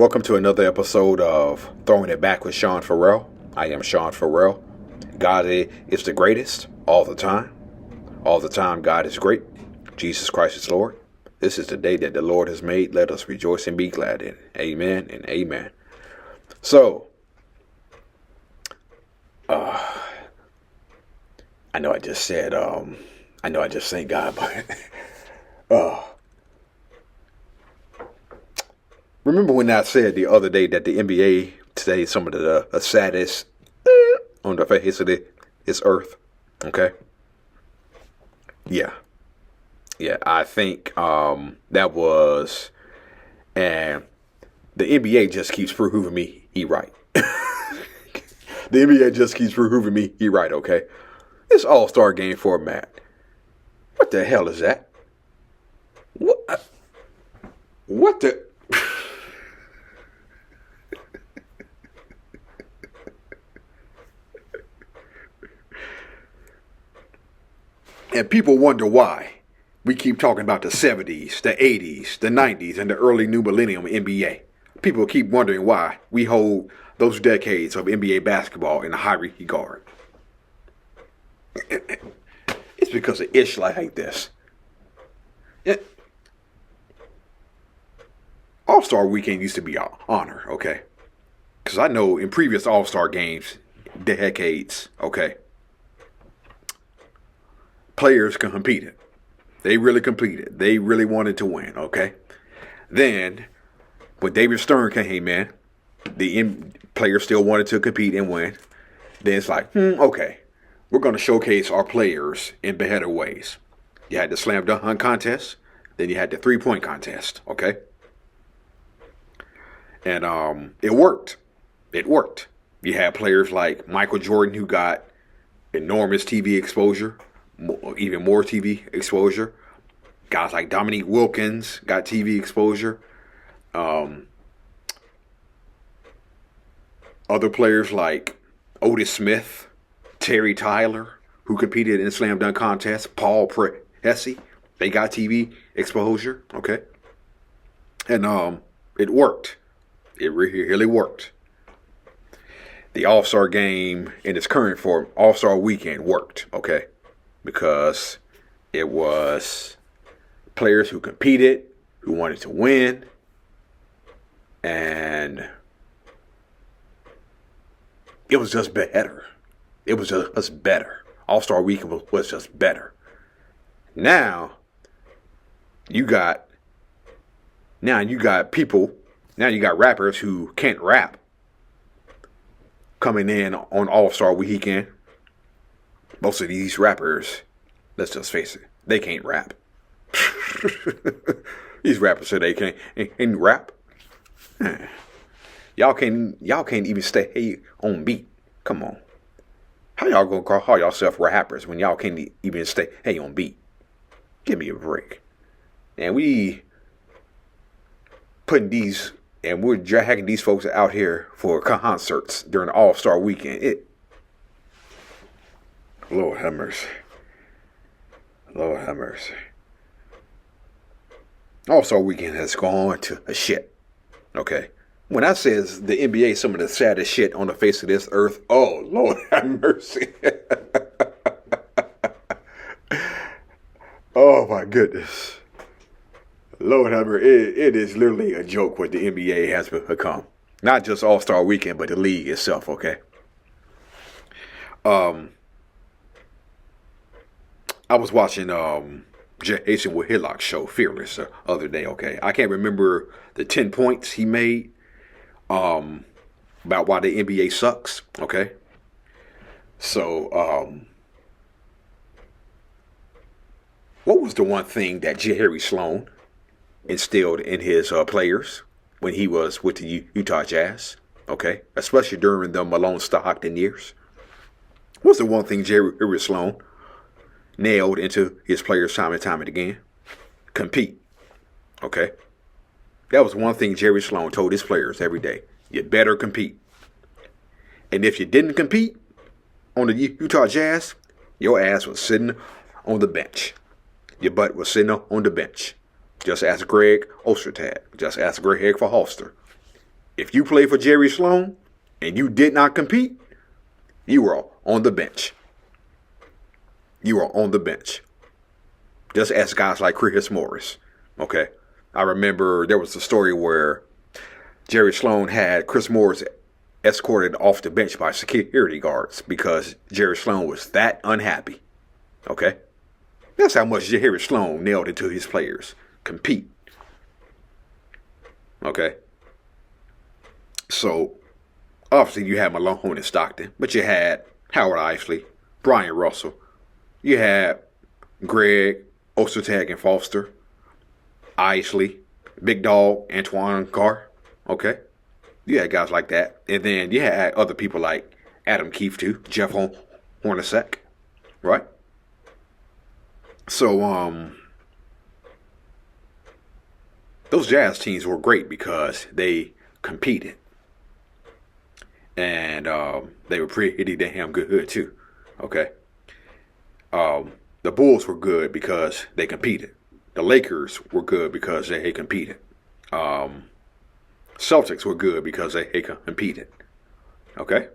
Welcome to another episode of Throwing It Back with Sean Farrell. I am Sean Farrell. God is the greatest all the time. All the time, God is great. Jesus Christ is Lord. This is the day that the Lord has made. Let us rejoice and be glad in it. Amen and amen. So, I know I just said, thank God, but, remember when I said the other day that the NBA today is some of the saddest on the face of this earth? Okay. Yeah. I think that was, and the NBA just keeps proving me he right. The NBA just keeps proving me he right. Okay. It's All-Star game format. What the hell is that? What the? And people wonder why we keep talking about the 70s, the 80s, the 90s, and the early new millennium NBA. People keep wondering why we hold those decades of NBA basketball in a high regard. It's because of ish like this. All-Star Weekend used to be an honor, okay? Because I know in previous All-Star games, decades, okay, players competed. They really competed. They really wanted to win, okay? Then, when David Stern came in, the players still wanted to compete and win. Then it's like, okay, we're going to showcase our players in better ways. You had the slam dunk contest. Then you had the three-point contest, okay? And it worked. It worked. You had players like Michael Jordan who got enormous TV exposure. Even more TV exposure. Guys like Dominique Wilkins got TV exposure. Other players like Otis Smith, Terry Tyler, who competed in slam dunk contests, Paul Pressey, they got TV exposure. Okay, and it worked. It really worked. The All-Star game in its current form, All-Star Weekend, worked. Okay. Because it was players who competed, who wanted to win, and it was just better. It was just better. All-Star Weekend was just better. Now you got rappers who can't rap coming in on All-Star Weekend. Most of these rappers, let's just face it, they can't rap. These rappers say they can't rap. Y'all can't even stay on beat. Come on. How y'all gonna call yourself rappers when y'all can't even stay on beat? Give me a break. And we're dragging these folks out here for concerts during the All-Star Weekend. Lord have mercy. Lord have mercy. All-Star Weekend has gone to a shit. Okay. When I says the NBA is some of the saddest shit on the face of this earth, oh, Lord have mercy. Oh, my goodness. Lord have mercy. It is literally a joke what the NBA has become. Not just All-Star Weekend, but the league itself, okay? I was watching Jason Whitlock's show, Fearless, the other day, okay? I can't remember the 10 points he made about why the NBA sucks, okay? So, what was the one thing that Jerry Sloan instilled in his players when he was with the Utah Jazz, okay? Especially during the Malone Stockton years. What's the one thing Jerry Sloan nailed into his players time and time again? Compete. Okay? That was one thing Jerry Sloan told his players every day. You better compete. And if you didn't compete on the Utah Jazz, your ass was sitting on the bench. Your butt was sitting on the bench. Just ask Greg Ostertag. Just ask Greg Verholster. If you played for Jerry Sloan and you did not compete, you were on the bench. You were on the bench. Just ask guys like Chris Morris. Okay. I remember there was a story where Jerry Sloan had Chris Morris escorted off the bench by security guards because Jerry Sloan was that unhappy. Okay? That's how much Jerry Sloan nailed into his players. Compete. Okay? So, obviously you had Malone and Stockton, but you had Howard Isley, Brian Russell. You had Greg, Ostertag, and Foster, Isley, Big Dog, Antoine Carr. Okay? You had guys like that. And then you had other people like Adam Keefe too, Jeff Hornacek. Right? So, those Jazz teams were great because they competed. And they were pretty damn good too. Okay? The Bulls were good because they competed. The Lakers were good because they competed. Celtics were good because they competed. Okay?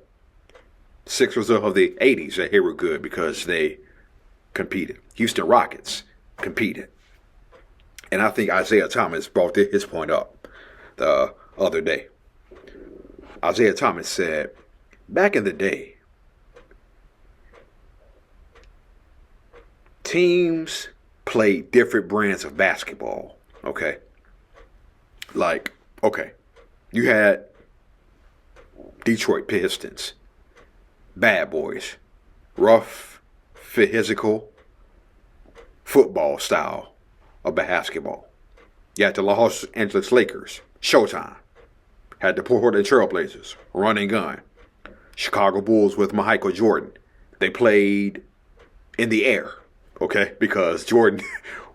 Sixers of the 80s, they were good because they competed. Houston Rockets competed. And I think Isaiah Thomas brought his point up the other day. Isaiah Thomas said, back in the day, teams played different brands of basketball. Okay? Like, okay, you had Detroit Pistons, bad boys, rough, physical, football style of basketball. You had the Los Angeles Lakers, Showtime. Had the Portland Trailblazers, run and gun. Chicago Bulls with Michael Jordan. They played in the air, okay? Because Jordan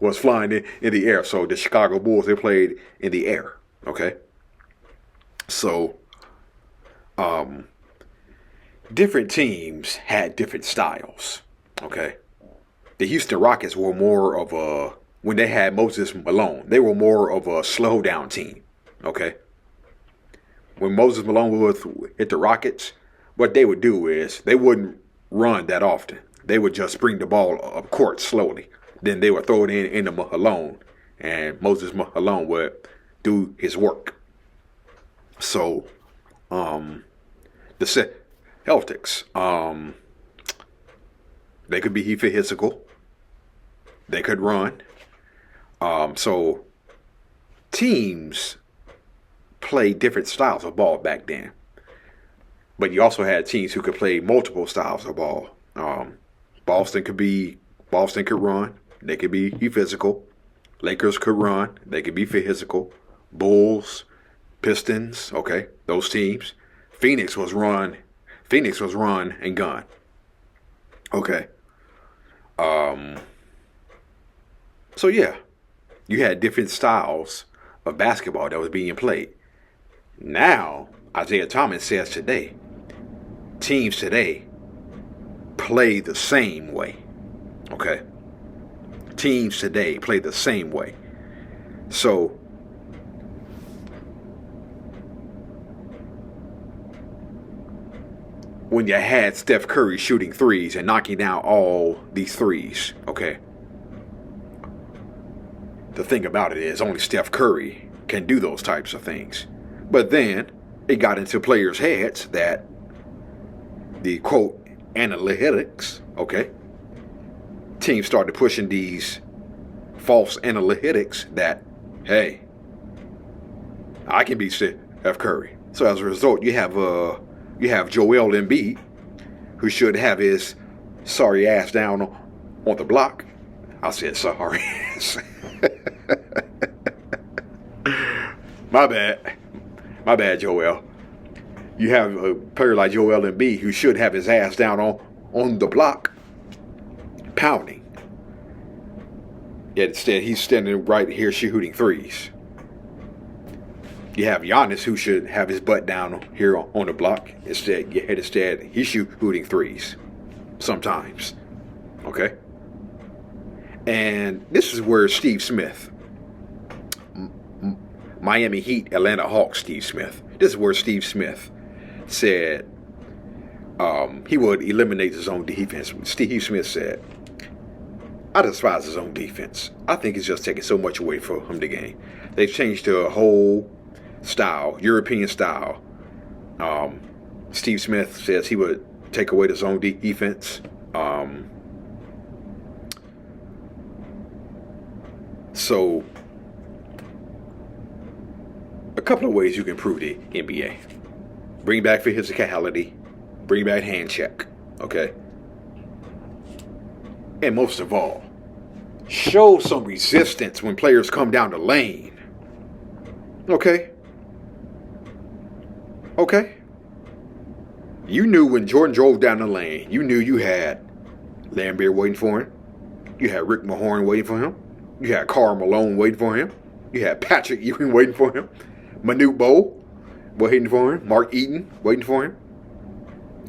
was flying in the air. So the Chicago Bulls, they played in the air, okay? So, different teams had different styles, okay? The Houston Rockets were more of a, when they had Moses Malone, they were more of a slow down team, okay? When Moses Malone would hit the Rockets, what they would do is they wouldn't run that often. They would just bring the ball up court slowly. Then they would throw it into Malone, and Moses Malone would do his work. So, the Celtics, they could be physical. They could run. So, teams play different styles of ball back then. But you also had teams who could play multiple styles of ball. Boston could run. They could be physical. Lakers could run. They could be physical. Bulls, Pistons, okay, those teams. Phoenix was run and gun. Okay. So yeah, you had different styles of basketball that was being played. Now, Isaiah Thomas says today, teams today play the same way. Okay? Teams today play the same way. So, when you had Steph Curry shooting threes and knocking down all these threes, okay? The thing about it is only Steph Curry can do those types of things. But then it got into players' heads that the quote analytics, okay? Teams started pushing these false analytics that, hey, I can beat Steph Curry. So as a result, you have Joel Embiid, who should have his sorry ass down on the block. I said sorry ass. My bad, Joel. You have a player like Joel Embiid who should have his ass down on the block, pounding. Yet instead, he's standing right here shooting threes. You have Giannis who should have his butt down here on the block. Instead, he's shooting threes. Sometimes. Okay? And this is where Steve Smith, Miami Heat, Atlanta Hawks Steve Smith, This is where Steve Smith said he would eliminate his own defense. Steve Smith said, I despise his own defense. I think it's just taking so much away from him the game. They've changed to a whole style, European style. Steve Smith says he would take away his own defense. So, a couple of ways you can improve the NBA. Bring back physicality. Bring back hand check. Okay? And most of all, show some resistance when players come down the lane. Okay? Okay? You knew when Jordan drove down the lane, you knew you had Lambert waiting for him. You had Rick Mahorn waiting for him. You had Karl Malone waiting for him. You had Patrick Ewing waiting for him. Manute Bol waiting for him. Mark Eaton waiting for him.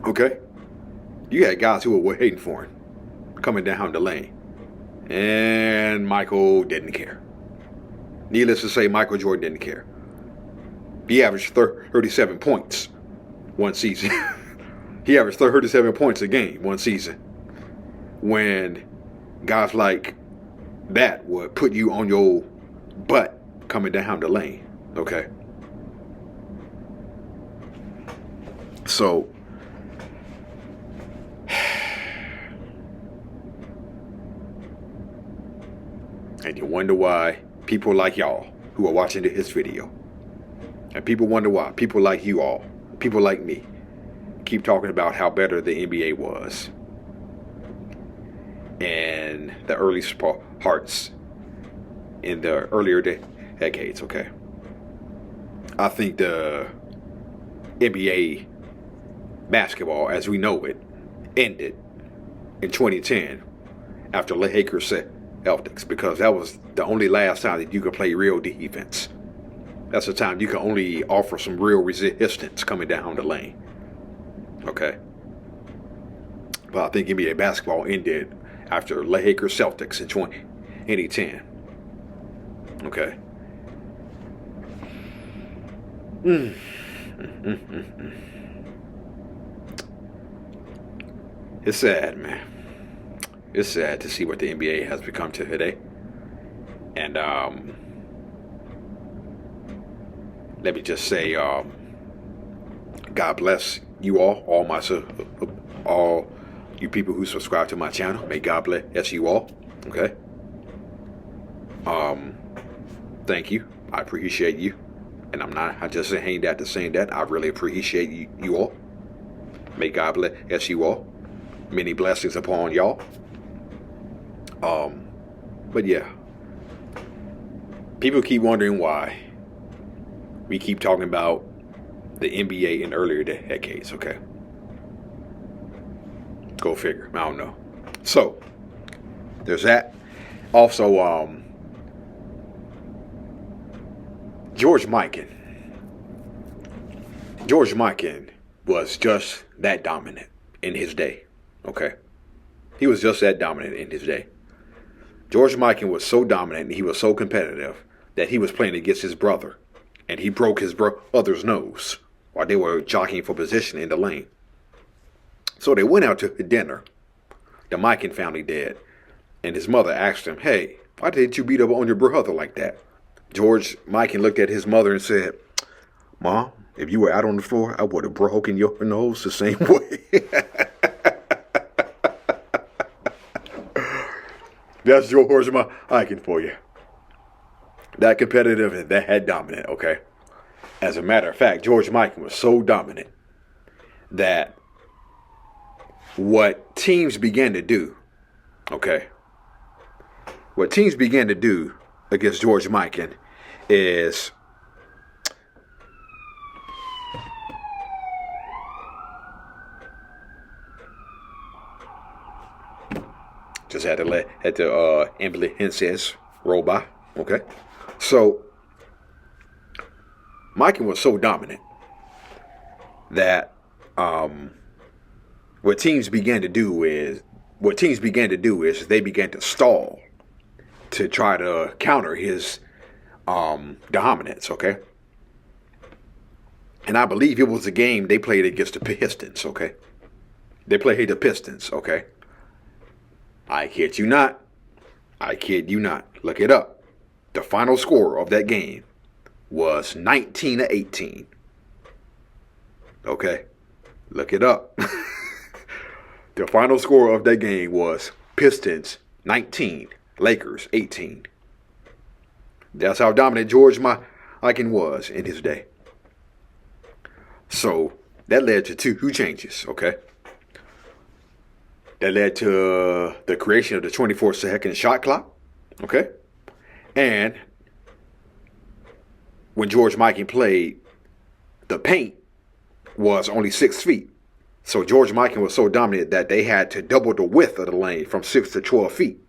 Okay? You had guys who were waiting for him coming down the lane. And Michael didn't care. Needless to say, Michael Jordan didn't care. He averaged 37 points one season. He averaged 37 points a game one season. When guys like that would put you on your butt coming down the lane. Okay? So, and you wonder why people like y'all who are watching this video, and people wonder why people like you all, people like me, keep talking about how better the NBA was in the early parts, in the earlier decades, okay? I think the NBA basketball, as we know it, ended in 2010 after Lakers Celtics, because that was the only last time that you could play real defense. That's the time you can only offer some real resistance coming down the lane. Okay? But I think NBA basketball ended after Lakers Celtics in 2010. Okay? It's sad, man. It's sad to see what the NBA has become to today. And let me just say, God bless you all you people who subscribe to my channel. May God bless you all. Okay. Thank you. I appreciate you. And I'm just saying that. I really appreciate you all. May God bless you all. Many blessings upon y'all. But yeah, people keep wondering why we keep talking about the NBA in earlier decades, okay? Go figure. I don't know. So, there's that. Also, George Mikan. George Mikan was just that dominant in his day, okay? He was just that dominant in his day. George Mikan was so dominant and he was so competitive that he was playing against his brother. And he broke his brother's nose while they were jockeying for position in the lane. So they went out to dinner. The Mikan family did. And his mother asked him, hey, why did you beat up on your brother like that? George Mikan looked at his mother and said, Mom, if you were out on the floor, I would have broken your nose the same way. That's George Mikan for you. That competitive and that dominant, okay? As a matter of fact, George Mikan was so dominant that what teams began to do, okay? What teams began to do against George Mikan is just had to let the ambulance roll by. Okay, so Mikan was so dominant that what teams began to do is they began to stall to try to counter his dominance. Okay, And I believe it was a game they played against the Pistons, okay? They played the Pistons, okay? I kid you not. I kid you not. Look it up. The final score of that game was 19-18. Okay? Look it up. The final score of that game was Pistons 19, Lakers 18. That's how dominant George Mikan was in his day. So that led to two changes, okay? That led to the creation of the 24-second shot clock, okay? And when George Mikan played, the paint was only 6 feet. So George Mikan was so dominant that they had to double the width of the lane from 6 to 12 feet.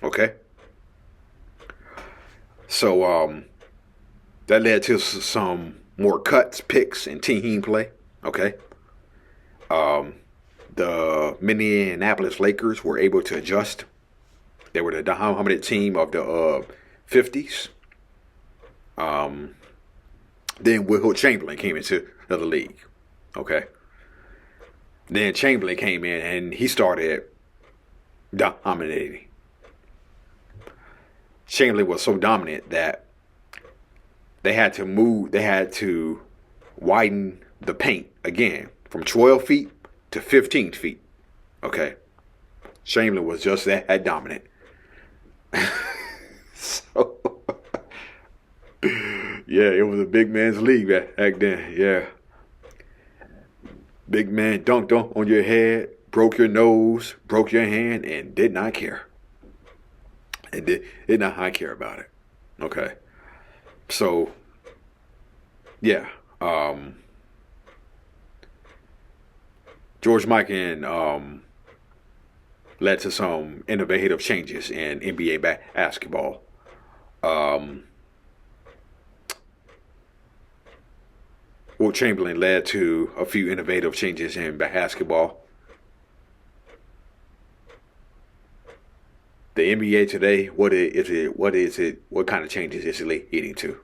Okay? So that led to some more cuts, picks, and team play. Okay? The Minneapolis Lakers were able to adjust. They were the dominant team of the 50s. Then Wilt Chamberlain came into the league. Okay? Then Chamberlain came in and he started dominating. Chamberlain was so dominant that they had to widen the paint again from 12 feet to 15 feet. Okay. Chamberlain was just that dominant. So, yeah, it was a big man's league back then. Yeah. Big man dunked on your head, broke your nose, broke your hand, and did not care. And did not care about it. Okay. So, yeah. George Mikan led to some innovative changes in NBA basketball. Wilt Chamberlain led to a few innovative changes in basketball. The NBA today, what is it? What kind of changes is it leading to?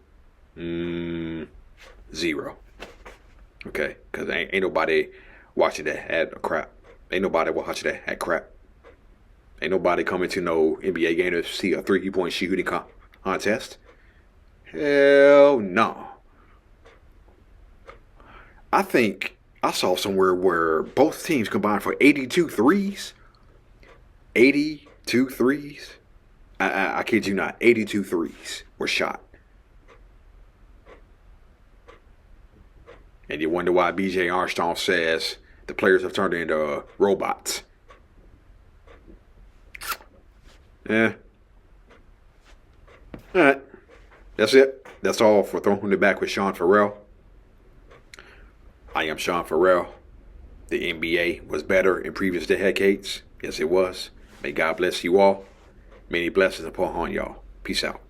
Zero. Okay, because ain't nobody watching that crap. Ain't nobody watching that crap. Ain't nobody coming to no NBA game to see a 3-point shooting contest. Hell no. I think I saw somewhere where both teams combined for 82 threes. 82 threes. I kid you not. 82 threes were shot. And you wonder why B.J. Armstrong says the players have turned into robots. Yeah. All right. That's it. That's all for Throwing It Back with Sean Farrell. I am Sean Farrell. The NBA was better in previous decades. Yes, it was. May God bless you all. Many blessings upon y'all. Peace out.